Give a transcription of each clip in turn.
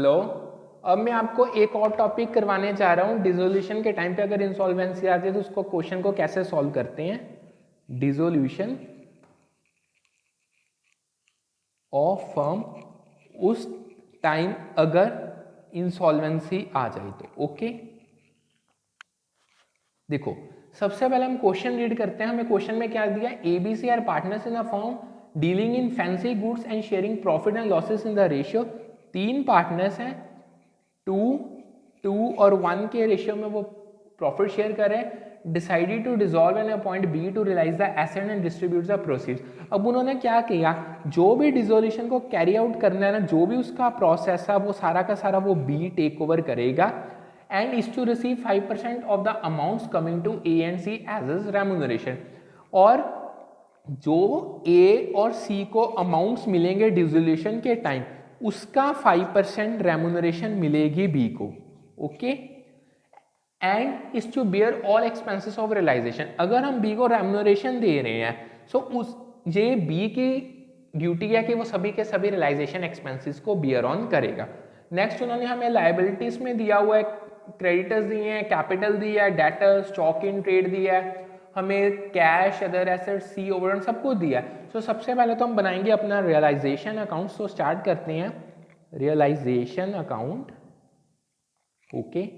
Hello, अब मैं आपको एक और टॉपिक करवाने जा रहा हूँ। डिसोल्यूशन के टाइम पे अगर इंसॉल्वेंसी आती है तो उसको क्वेश्चन को कैसे सॉल्व करते हैं। डिसोल्यूशन ऑफ फर्म उस टाइम अगर इंसॉल्वेंसी आ जाए तो। ओके, देखो सबसे पहले हम क्वेश्चन रीड करते हैं। हमें क्वेश्चन में क्या दिया, A B C are partners in a firm dealing in fancy goods and sharing profit and losses in the ratio. तीन पार्टनर्स हैं, 2 और 1 के रेशियो में वो प्रॉफिट शेयर कर रहे हैं। Decided to dissolve and appoint B to realise the asset and distribute the proceeds. अब उन्होंने क्या किया, जो भी डिसोल्यूशन को कैरी आउट करना है ना, जो भी उसका प्रोसेस है वो सारा का सारा वो बी टेक ओवर करेगा and is to receive 5% of the amounts coming to A and C as his remuneration। और जो A और C को अमाउंट्स मिलेंगे डिसोल्यूशन के टाइम, उसका 5% रेमुनरेशन मिलेगी B को। Okay, and is to bear all expenses of realisation. अगर हम B को रेमुनरेशन दे रहे हैं सो उस ये B की ड्यूटी है कि वो सभी के सभी रियलाइजेशन एक्सपेंसेस को बियर ऑन करेगा। नेक्स्ट उन्होंने हमें लाइबिलिटीज में दिया हुआ है, क्रेडिटर्स दिए हैं, कैपिटल दिया है, डेटर्स, स्टॉक इन ट्रेड दिया है, हमें कैश, अदर एसेट्स, सी ओवरऑल सब कुछ दिया है। सो सबसे पहले तो हम बनाएंगे अपना रियलाइजेशन अकाउंट। सो स्टार्ट करते हैं रियलाइजेशन अकाउंट। ओके,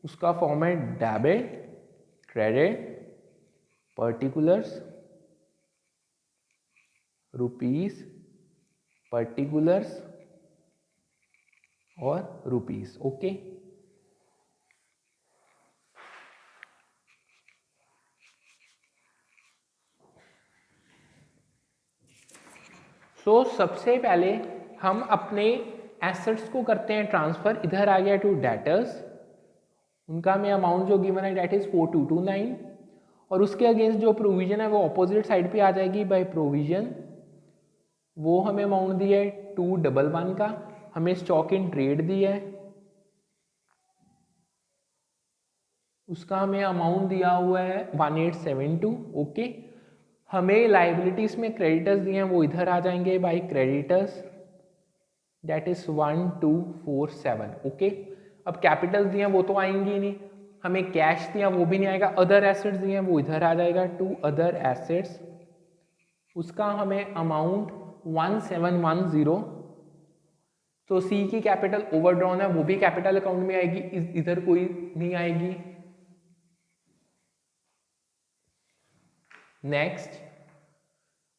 उसका फॉर्म है debit, credit, particulars, rupees, particulars और रुपीस। ओके, सो सबसे पहले हम अपने एसेट्स को करते हैं ट्रांसफर। इधर आ गया टू डेटर्स, उनका हमें अमाउंट जो गिवन है डेट इज 4229, और उसके अगेंस्ट जो प्रोविजन है वो ऑपोजिट साइड पे आ जाएगी बाय प्रोविजन। वो हमें अमाउंट दिया है 211 का। हमें स्टॉक इन ट्रेड दिया है, उसका हमें अमाउंट दिया हुआ है 1872। ओके, हमें लाइबिलिटीज में क्रेडिटर्स दिए हैं, वो इधर आ जाएंगे by creditors, that is 1247। Okay, अब कैपिटल्स दिए हैं वो तो आएंगी नहीं, हमें कैश दिया वो भी नहीं आएगा, अदर एसेट्स दिए हैं वो इधर आ जाएगा टू अदर एसेट्स, उसका हमें अमाउंट 1710। तो सी की कैपिटल ओवरड्रॉन है, वो भी कैपिटल अकाउंट में आएगी, इधर कोई नहीं आएगी। नेक्स्ट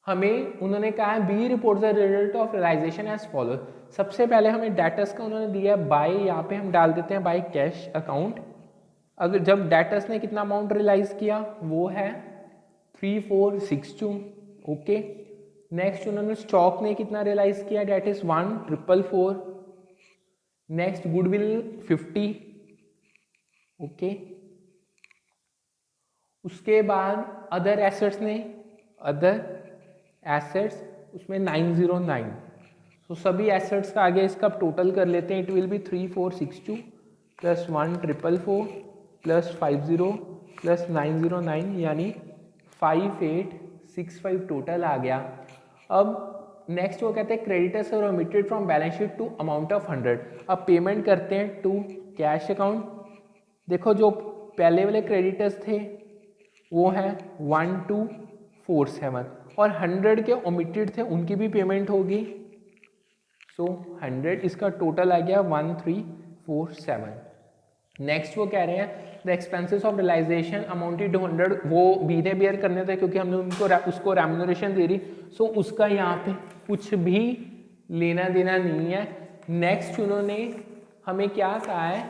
हमें उन्होंने कहा है B report the result of realisation as follow. सबसे पहले हमें डेटर्स का उन्होंने दिया है बाय, यहाँ पे हम डाल देते हैं बाय कैश अकाउंट। अगर जब डेटर्स ने कितना अमाउंट रियलाइज किया वो है 3462। ओके, नेक्स्ट उन्होंने स्टॉक ने कितना रियलाइज किया, debt is 1444। Next goodwill 50। Okay, उसके बाद अदर एसेट्स ने, अदर एसेट्स उसमें 909। तो सभी एसेट्स का आगे इसका टोटल कर लेते हैं। It will B 3462 plus 1444 plus 50 plus 909 यानी 5865 टोटल आ गया। अब नेक्स्ट वो कहते हैं creditors are omitted from balance sheet to amount of 100। अब पेमेंट करते हैं टू कैश अकाउंट। देखो जो पहले वाले क्रेडिटर्स थे वो है 1247 और 100 के ओमिटेड थे उनकी भी पेमेंट होगी। सो 100, इसका टोटल आ गया 1347। नेक्स्ट वो कह रहे हैं the expenses of realisation amounted to 100, वो बी ने बेयर करने थे क्योंकि हमने उनको उसको रेम्यूनरेशन दे रही। सो उसका यहाँ पे कुछ भी लेना देना नहीं है। नेक्स्ट उन्होंने हमें क्या कहा है,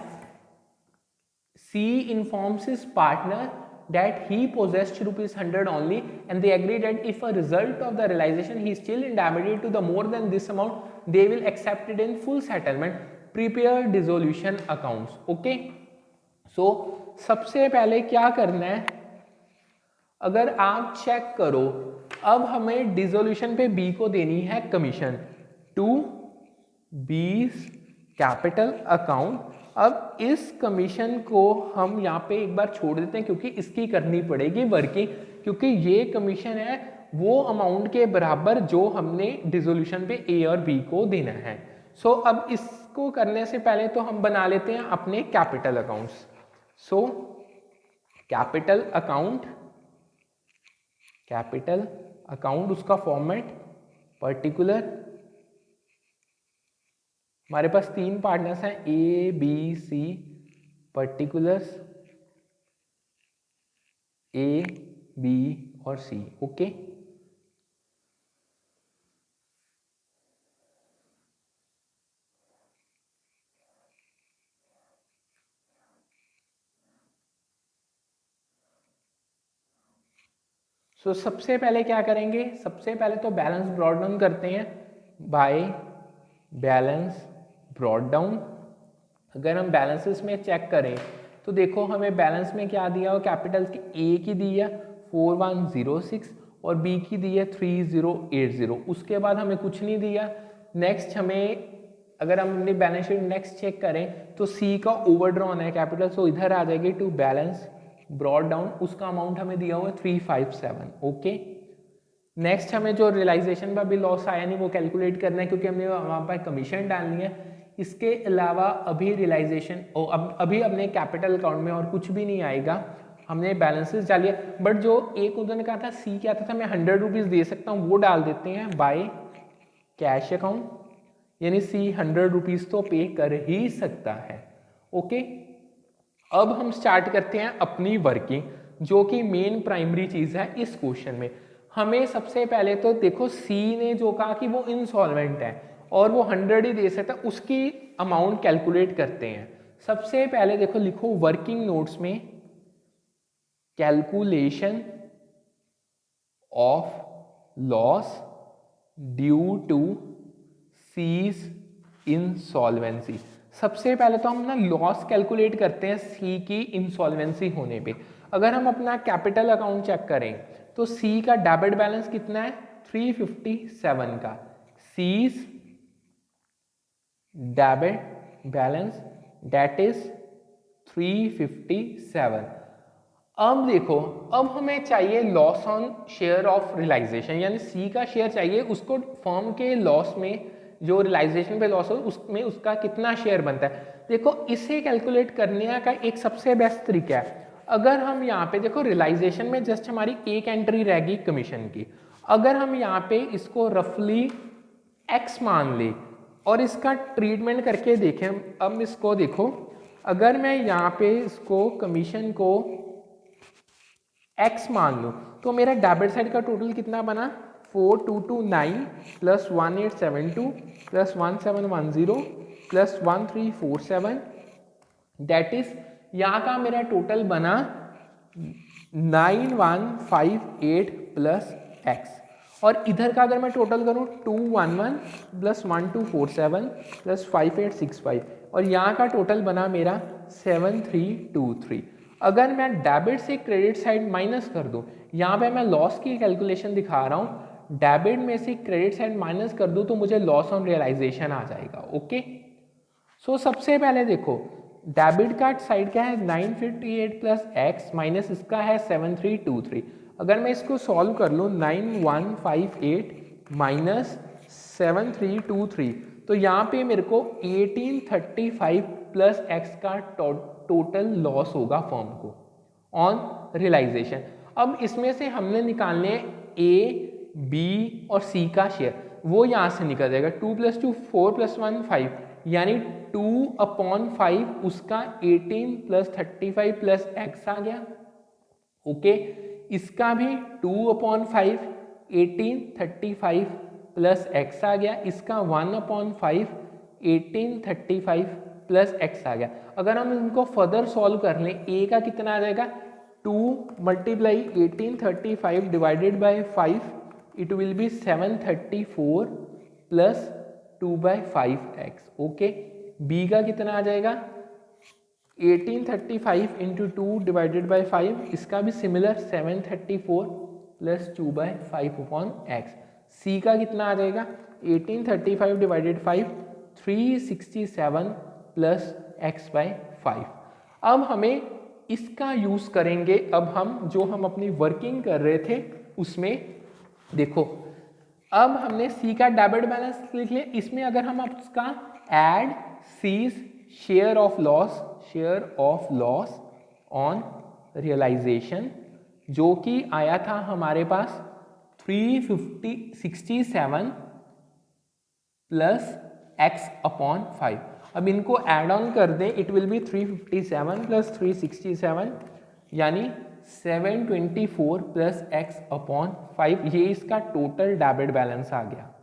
C informs his partner that he possessed ₹100 only and they agreed that if a result of the realization he is still indebted to the more than this amount they will accept it in full settlement, prepare dissolution accounts। okay, so सबसे पहले क्या करना है, अगर आप check करो अब हमें डिसोल्यूशन पे बी को देनी है commission to B's capital account. अब इस कमीशन को हम यहाँ पे एक बार छोड़ देते हैं क्योंकि इसकी करनी पड़ेगी वर्किंग, क्योंकि ये कमीशन है वो अमाउंट के बराबर जो हमने डिसोल्यूशन पे ए और बी को देना है। सो अब इस इसको करने से पहले तो हम बना लेते हैं अपने capital accounts. So capital account उसका फॉर्मेट पर्टिकुलर, हमारे पास 3 पार्टनर्स हैं A B C, particulars A B और सी। ओके, सो सबसे पहले क्या करेंगे, सबसे पहले तो बैलेंस ब्रॉट डाउन करते हैं बाय बैलेंस ब्रॉट डाउन। अगर हम बैलेंसेस में चेक करें तो देखो हमें बैलेंस में क्या दिया, कैपिटल की ए की दी है 4106 और बी की दी है 3080। उसके बाद हमें कुछ नहीं दिया। नेक्स्ट हमें, अगर हम अपनी बैलेंस शीट नेक्स्ट चेक करें तो सी का ओवरड्रॉन है कैपिटल, सो इधर आ जाएगी टू बैलेंस ब्रॉट डाउन, उसका अमाउंट हमें दिया हुआ है 357। ओके, नेक्स्ट हमें जो रियलाइजेशन पर भी लॉस आया नहीं वो कैलकुलेट करना है, क्योंकि हमने वहाँ पर कमीशन डालनी है। इसके अलावा अभी रियलाइजेशन अभी अपने कैपिटल अकाउंट में और कुछ भी नहीं आएगा, हमने बैलेंसेस डालिए। बट जो एक उन्होंने कहा था सी क्या था मैं 100 रुपीज़ दे सकता हूँ, वो डाल देते हैं बाय कैश अकाउंट, यानी सी 100 रुपीज़ तो पे कर ही सकता है। ओके, अब हम स्टार्ट करते हैं अपनी वर्किंग, जो कि मेन प्राइमरी चीज़ है इस क्वेश्चन में। हमें सबसे पहले तो देखो सी ने जो कहा कि वो इनसॉल्वेंट है और वो 100 ही दे सकता है, उसकी अमाउंट कैलकुलेट करते हैं। सबसे पहले देखो लिखो वर्किंग नोट्स में calculation of loss due to C's insolvency. सबसे पहले तो हम ना लॉस कैलकुलेट करते हैं सी की इंसॉल्वेंसी होने पे। अगर हम अपना कैपिटल अकाउंट चेक करें तो सी का डेबिट बैलेंस कितना है 357 का, C's debit balance that is 357। अब देखो, अब हमें चाहिए loss on share of realisation, यानी सी का शेयर चाहिए उसको फर्म के लॉस में, जो रियलाइजेशन पे लॉस हो उसमें उसका कितना शेयर बनता है। देखो इसे कैलकुलेट करने का एक सबसे बेस्ट तरीका है, अगर हम यहाँ पे देखो रियलाइजेशन में जस्ट हमारी एक एंट्री रहेगी कमीशन की, अगर हम यहाँ पे इसको रफली एक्स मान ले और इसका ट्रीटमेंट करके देखें, अब इसको देखो अगर मैं यहाँ पे इसको कमीशन को x मान लो तो मेरा डेबिट साइड का टोटल कितना बना 4229 plus 1872 plus 1710 plus 1347, that is यहाँ का मेरा टोटल बना 9158 प्लस x। और इधर का अगर मैं टोटल करूँ 211 प्लस 1247 प्लस 5865 और यहाँ का टोटल बना मेरा 7323। अगर मैं डेबिट से क्रेडिट साइड माइनस कर दूं, यहाँ पे मैं लॉस की कैलकुलेशन दिखा रहा हूँ, डेबिट में से क्रेडिट साइड माइनस कर दूं तो मुझे लॉस ऑन रियलाइजेशन आ जाएगा। ओके, सो सबसे पहले देखो डेबिट का साइड क्या है 958 प्लस एक्स माइनस इसका है 7323। अगर मैं इसको सॉल्व कर लूँ 9158 माइनस 7323 तो यहाँ पे मेरे को 1835 प्लस एक्स का टोटल लॉस होगा फर्म को ऑन रियलाइजेशन। अब इसमें से हमने निकालने ए बी और सी का शेयर, वो यहाँ से निकल जाएगा 2 + 2 4 + 1 5, यानी 2/5 उसका 18 + 35 प्लस एक्स आ गया। ओके, इसका भी 2/5 18 35 प्लस एक्स आ गया, इसका 1/5 18 35 प्लस एक्स आ गया। अगर हम इनको फर्दर सॉल्व कर लें, ए का कितना आ जाएगा 2 × 18 35 divided by 5, it will be 734 plus 2/5x। Okay, B का कितना आ जाएगा 1835 × 2 डिवाइडेड बाय 5, इसका भी सिमिलर 734 प्लस 2/5/x। सी का कितना आ जाएगा 1835 डिवाइडेड 5 367 प्लस x/5। अब हमें इसका यूज करेंगे, अब हम जो हम अपनी वर्किंग कर रहे थे उसमें देखो, अब हमने सी का डेबिट बैलेंस लिख लिया, इसमें अगर हम उसका add C's share of loss on realisation, जो कि आया था हमारे पास 367 प्लस x अपॉन 5। अब इनको ऐड ऑन कर दें, इट विल बी 357 प्लस 367 यानी 724 प्लस x अपॉन 5। ये इसका टोटल डेबिट बैलेंस आ गया।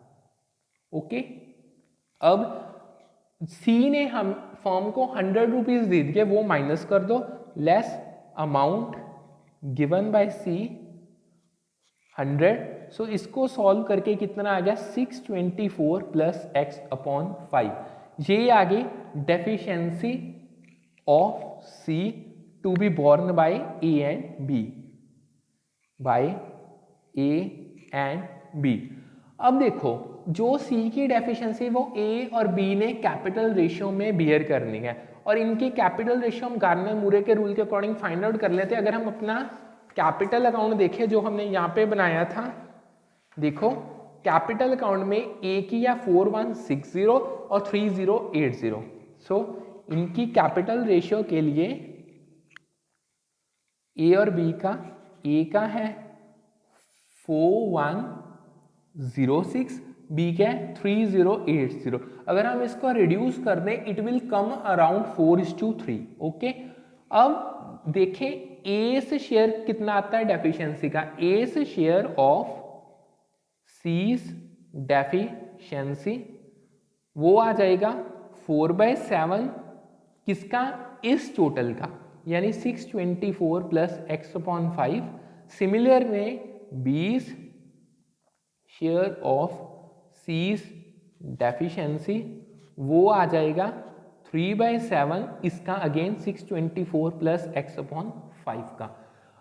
ओके, अब सी ने हम फर्म को 100 रुपीज दे दिए, वो माइनस कर दो, लेस अमाउंट गिवन बाय सी 100। सो इसको सॉल्व करके कितना आ गया 624 प्लस x अपॉन 5। ये आगे deficiency of C to be borne by A and B, by A and B. अब देखो जो सी की डेफिशिएंसी वो ए और बी ने कैपिटल रेशियो में बियर करनी है, और इनकी कैपिटल रेशियो हम गार्नर मूरे के रूल के अकॉर्डिंग फाइंड आउट कर लेते हैं। अगर हम अपना कैपिटल अकाउंट देखें जो हमने यहाँ पे बनाया था, देखो कैपिटल अकाउंट में ए की या 4160 और 3080। सो इनकी कैपिटल रेशियो के लिए ए और बी का, ए का है 4106, बी का है 3080। अगर हम इसको रिड्यूस कर दें it will come around 4:3। Okay, अब देखें ए से शेयर कितना आता है डेफिशिएंसी का, ए से शेयर ऑफ सीज डेफिशिएंसी वो आ जाएगा 4/7 किसका, इस टोटल का, यानी 624 प्लस x अपॉन 5। सिमिलर में 20 शेयर ऑफ सीज डेफिशिएंसी वो आ जाएगा 3/7 इसका, अगेन 624 प्लस x अपॉन 5 का।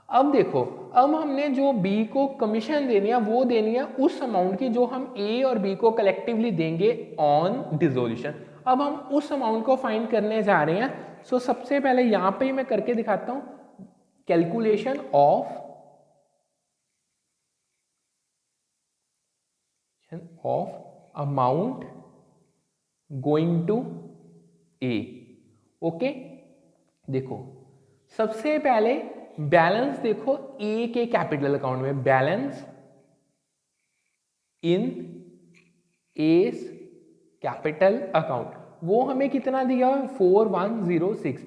अब देखो, अब हमने जो b को कमीशन देनी है वो देनी है उस अमाउंट की जो हम a और b को कलेक्टिवली देंगे ऑन डिसोल्यूशन। अब हम उस अमाउंट को फाइंड करने जा रहे हैं। सो सबसे पहले यहां पे मैं करके दिखाता हूं, calculation of amount going to A. Okay, देखो सबसे पहले बैलेंस देखो ए के कैपिटल अकाउंट में, balance in S capital account वो हमें कितना दिया हुआ 4106।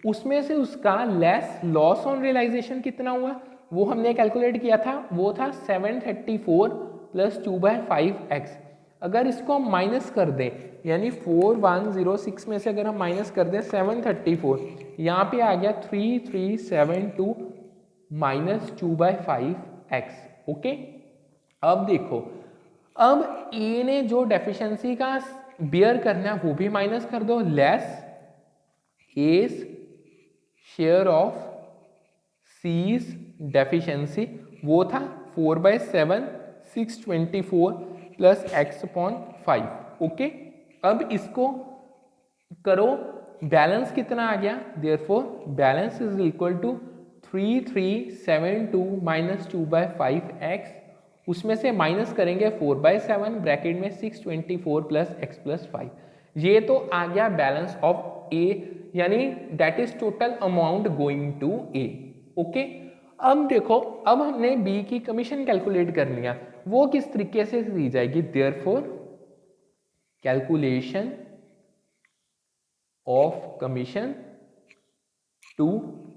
उसमें से उसका लेस लॉस ऑन रियलाइजेशन कितना हुआ वो हमने कैलकुलेट किया था, वो था 734 प्लस 2/5x। अगर इसको हम माइनस कर दें, यानी 4106 में से अगर हम माइनस कर दें 734, यहाँ पे आ गया 3372 माइनस 2/5x। ओके, अब देखो, अब ए ने जो डेफिशिएंसी का बियर करना है वो भी माइनस कर दो, less S share of C's deficiency वो था 4/7 624 प्लस x अपॉन 5। ओके, अब इसको करो, बैलेंस कितना आ गया, therefore balance is equal to 3372 minus 2/5x, उसमें से माइनस करेंगे 4/7 ब्रैकेट में 624 प्लस x प्लस 5। ये तो आ गया बैलेंस ऑफ ए, यानी that is total amount going to A. Okay, अब देखो, अब हमने बी की कमीशन कैलकुलेट करनी है, वो किस तरीके से दी जाएगी, therefore calculation of commission to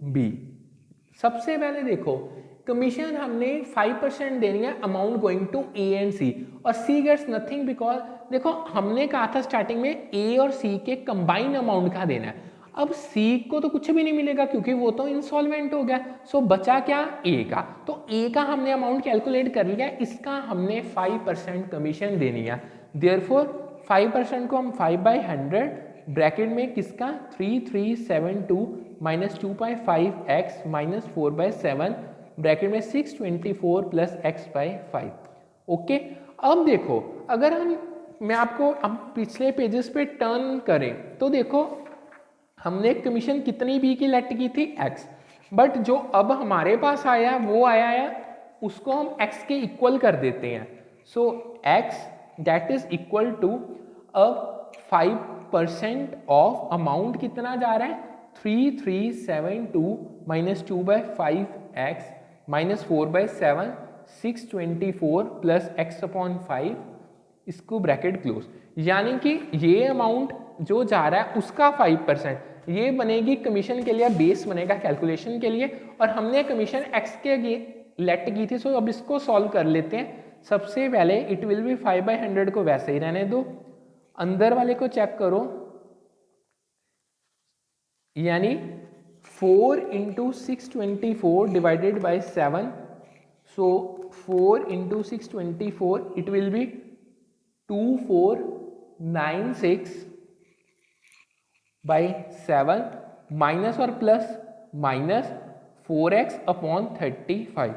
be. सबसे पहले देखो कमीशन हमने 5% देनी है amount going to A and C, और सी गेट्स नथिंग बिकॉज देखो हमने कहा था स्टार्टिंग में ए और सी के कंबाइन अमाउंट का देना है। अब सी को तो कुछ भी नहीं मिलेगा क्योंकि वो तो इंसॉल्वेंट हो गया। सो बचा क्या, ए का, तो ए का हमने अमाउंट कैलकुलेट कर लिया, इसका हमने 5% कमीशन देनी है। देयरफॉर 5% को हम 5/100 ब्रैकेट में किसका 3372 माइनस 2/5x माइनस 4/7 ब्रैकेट में 624 प्लस x/5। ओके, अब देखो अगर मैं आपको अब पिछले पेजेस पे टर्न करें तो देखो हमने कमीशन कितनी बी की लेट की थी x, बट जो अब हमारे पास आया वो आया है उसको हम x के इक्वल कर देते हैं। So x that is equal to अब 5 परसेंट ऑफ अमाउंट कितना जा रहा है 3372 minus 2/5x minus 4/7 624 plus x upon 5 इसको ब्रैकेट क्लोज, यानी कि ये अमाउंट जो जा रहा है उसका 5% ये बनेगी कमीशन के लिए, बेस बनेगा कैलकुलेशन के लिए। और हमने कमीशन x के लेट की थी, सो अब इसको सॉल्व कर लेते हैं। सबसे पहले इट विल बी 5/100 को वैसे ही रहने दो, अंदर वाले को चेक करो, यानी 4 into 624 divided by 7, so 4 into 624 it will B 2496 by 7 minus और प्लस माइनस 4x अपॉन 35।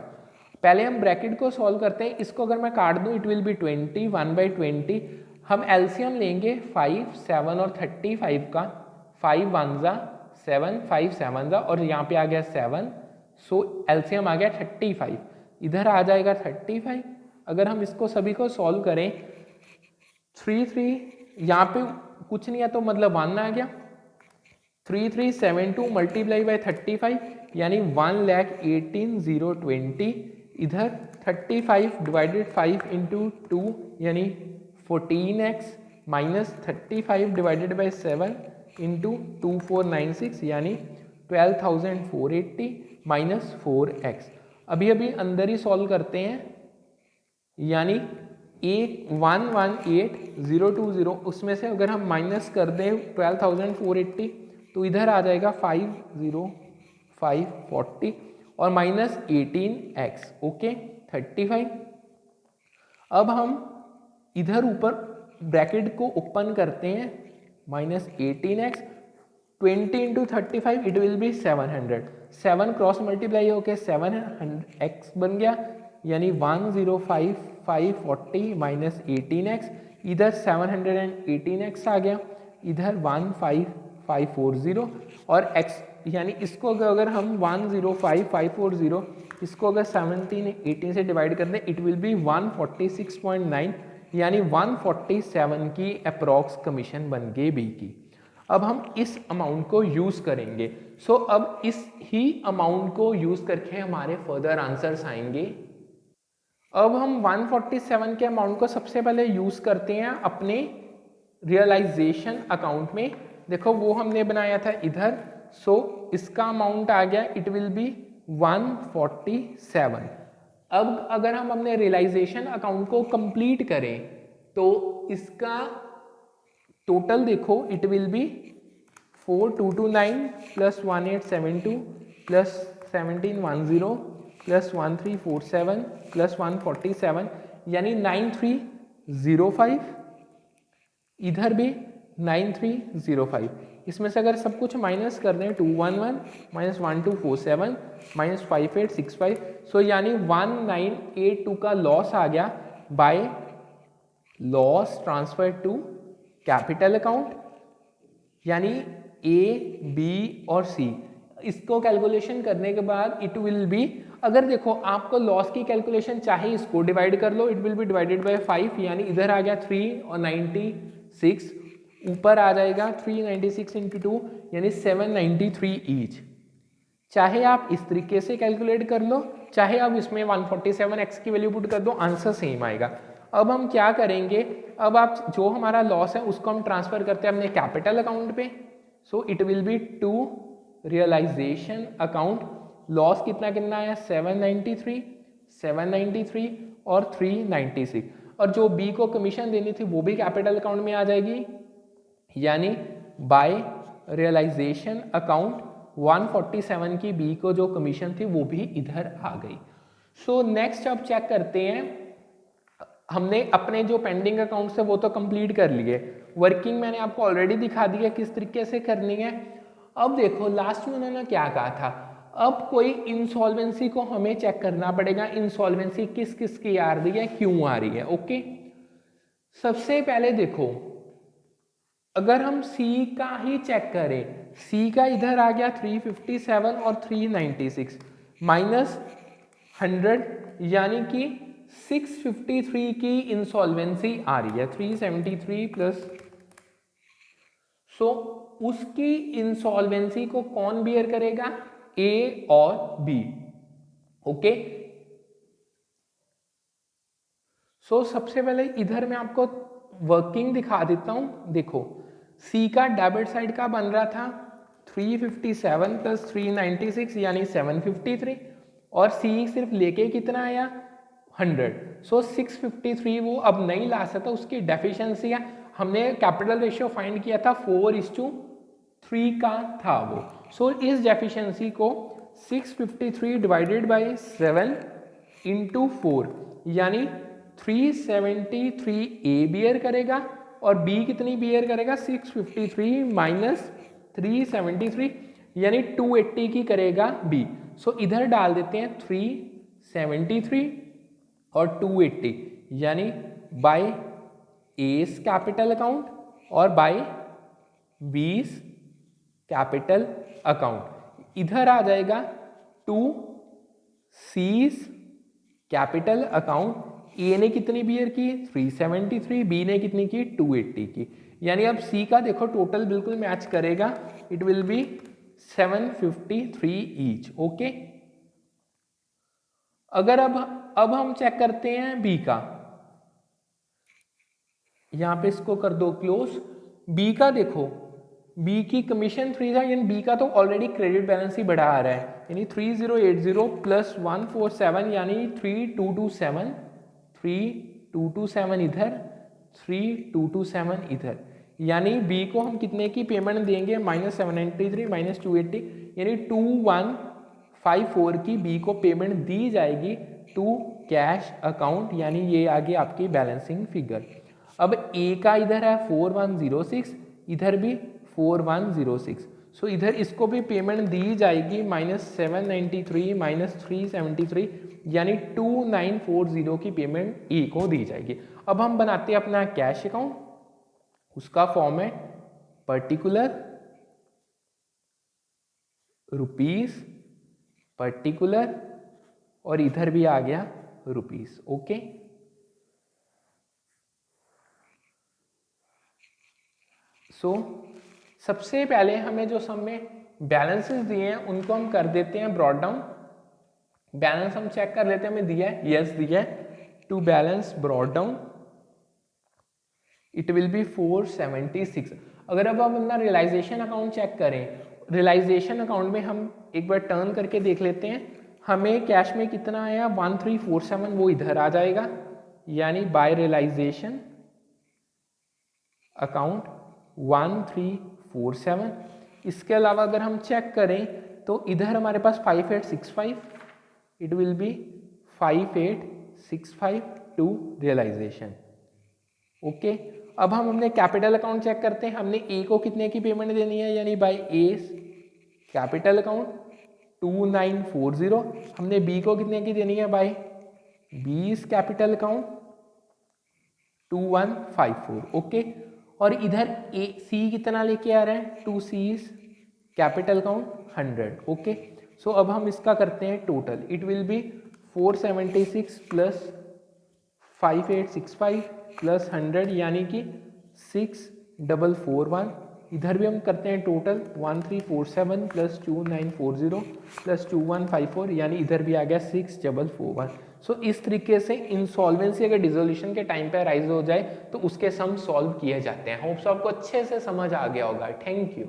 पहले हम ब्रैकेट को सॉल्व करते हैं, इसको अगर मैं काट दूं इट विल बी 20 1/20। हम एलसीएम लेंगे 5 7 और 35 का, 5 1 जा 7 5 7 जा और यहाँ पे आ गया 7, सो एलसीएम आ गया 35, इधर आ जाएगा 35। अगर हम इसको सभी को सॉल्व करें 3 यहाँ पे कुछ नहीं है तो मतलब 1 आ गया, 3372 मल्टीप्लाई बाई 35 यानी 1,18,020, इधर 35 डिवाइडेड 5 इंटू 2 यानी 14x minus 35 divided by 7 into 2496 यानी 12,480 माइनस 4x। अभी अंदर ही सॉल्व करते हैं, यानी 118,020 उसमें से अगर हम माइनस कर दें 12,480 तो इधर आ जाएगा 50540 और माइनस 18x, ओके 35। अब हम इधर ऊपर ब्रैकेट को ओपन करते हैं, minus 18x 20 into 35 it will B 700, 7 cross multiply होके 700x बन गया, यानी 105,540 माइनस 18x, इधर 718x आ गया, इधर 15540 और x, यानी इसको अगर हम 105,540 इसको अगर 17 18 से डिवाइड कर दें इट विल बी 146.9, यानी 147 की अप्रॉक्स कमीशन बन गई बी की। अब हम इस अमाउंट को यूज करेंगे, सो अब इस ही अमाउंट को यूज करके हमारे फर्दर आंसर्स आएंगे। अब हम 147 के अमाउंट को सबसे पहले यूज करते हैं अपने रियलाइजेशन अकाउंट में। देखो वो हमने बनाया था इधर, सो इसका अमाउंट आ गया इट विल बी 147। अब अगर हम अपने रियलाइजेशन अकाउंट को कंप्लीट करें तो इसका टोटल देखो it will B 4229 plus 1872 plus 1710 plus 1347 plus 147 यानी 9305, इधर भी 9305। इसमें से अगर सब कुछ माइनस कर दें 211 माइनस 1247 माइनस 5865, सो यानी 1982 का लॉस आ गया by loss transfer to capital account, यानी ए बी और सी। इसको कैलकुलेशन करने के बाद इट विल बी, अगर देखो आपको लॉस की कैलकुलेशन चाहे इसको डिवाइड कर लो, it will be divided by 5, यानी इधर आ गया 3 और 96, ऊपर आ जाएगा 396 इंटू 2 यानी 793 ईच। चाहे आप इस तरीके से कैलकुलेट कर लो, चाहे आप इसमें 147x की वैल्यू पुट कर दो, आंसर सेम आएगा। अब हम क्या करेंगे, अब आप जो हमारा लॉस है उसको हम ट्रांसफर करते हैं अपने कैपिटल अकाउंट पे, so it will be to realisation account. Loss कितना कितना आया 793 और 396, और जो बी को कमीशन देनी थी वो भी कैपिटल अकाउंट में आ जाएगी, यानी बाय रियलाइजेशन अकाउंट 147 की बी को जो कमीशन थी वो भी इधर आ गई। सो नेक्स्ट अब चेक करते हैं, हमने अपने जो पेंडिंग अकाउंट्स है वो तो कंप्लीट कर लिए, वर्किंग मैंने आपको ऑलरेडी दिखा दिया किस तरीके से करनी है। अब देखो लास्ट में उन्होंने क्या कहा था, अब कोई इंसॉल्वेंसी को हमें चेक करना पड़ेगा, इंसॉल्वेंसी किस किस की आ रही है, क्यों आ रही है। ओके, सबसे पहले देखो अगर हम सी का ही चेक करें, सी का इधर आ गया 357 और 396 माइनस 100, यानी कि 653 की इंसॉल्वेंसी आ रही है। 373 प्लस सो उसकी इंसॉल्वेंसी को कौन बियर करेगा, ए और बी। ओके, सो सबसे पहले इधर मैं आपको वर्किंग दिखा देता हूं। देखो सी का डेबिट साइड का बन रहा था 357 प्लस 396 यानी 753, और सी सिर्फ लेके कितना आया 100। सो 653 वो अब नहीं ला सकता, उसकी डेफिशिएंसी है। हमने कैपिटल रेशियो फाइंड किया था 4:3 का था वो। सो इस डेफिशिएंसी को 653 डिवाइडेड बाय 7 इंटू 4 यानी 373 ए बियर करेगा, और बी कितनी बियर करेगा 653 माइनस 373 यानी 280 की करेगा बी। सो इधर डाल देते हैं 373 और 280 यानी बाय एस कैपिटल अकाउंट और बाय बीस कैपिटल अकाउंट। इधर आ जाएगा 2 सीज कैपिटल अकाउंट। ए ने कितनी बियर की 373, बी ने कितनी की 280 की, यानी अब सी का देखो टोटल बिल्कुल मैच करेगा, it will B 753 each. Okay, अगर अब हम चेक करते हैं बी का, यहां पे इसको कर दो क्लोज। बी का देखो, बी की कमीशन 3 था, यानी बी का तो ऑलरेडी क्रेडिट बैलेंस ही बढ़ा आ रहा है, यानी 3080 प्लस 147 यानी 3227, 3227 इधर, 3227 इधर, यानी बी को हम कितने की पेमेंट देंगे -793 माइनस 280 यानी 2154 की बी को पेमेंट दी जाएगी टू कैश अकाउंट, यानी ये आगे आपकी बैलेंसिंग फिगर। अब ए का इधर है 4106, इधर भी 4106, सो इधर इसको भी पेमेंट दी जाएगी -793 माइनस 373 यानी 2940 की पेमेंट ए को दी जाएगी। अब हम बनाते हैं अपना कैश अकाउंट, उसका फॉर्म है पर्टिकुलर रुपीस पर्टिकुलर, और इधर भी आ गया रुपीस। ओके, सो सबसे पहले हमें जो सब में बैलेंसेस दिए हैं उनको हम कर देते हैं ब्रॉट डाउन। बैलेंस हम चेक कर लेते हैं, हमें दिया है, यस दिया है, to balance brought down it will be 476। अगर अब हम अपना रियलाइजेशन अकाउंट चेक करें, रियलाइजेशन अकाउंट में हम एक बार टर्न करके देख लेते हैं, हमें कैश में कितना आया 1347, वो इधर आ जाएगा, यानी बाय रियलाइजेशन अकाउंट 1347। इसके अलावा अगर हम चेक करें तो इधर हमारे पास 5865, it will be 5865 to realisation. Okay, अब हम हमने कैपिटल अकाउंट चेक करते हैं, हमने ए को कितने की पेमेंट देनी है, यानी बाय एस कैपिटल अकाउंट 2940, हमने बी को कितने की देनी है बाय बीस कैपिटल अकाउंट 2154। ओके, और इधर ए सी कितना लेके आ रहा है 2 सीज कैपिटल अकाउंट 100। ओके, सो अब हम इसका करते हैं total, it will be 476 plus 5865 plus 100 यानी कि 6441। इधर भी हम करते हैं टोटल 1347 प्लस 2940 प्लस 2154 यानी इधर भी आ गया 6441। सो इस तरीके से इंसॉल्वेंसी अगर डिसोल्यूशन के टाइम पे राइज हो जाए तो उसके सम सॉल्व किए जाते हैं। होप्स आपको अच्छे से समझ आ गया होगा। Thank you.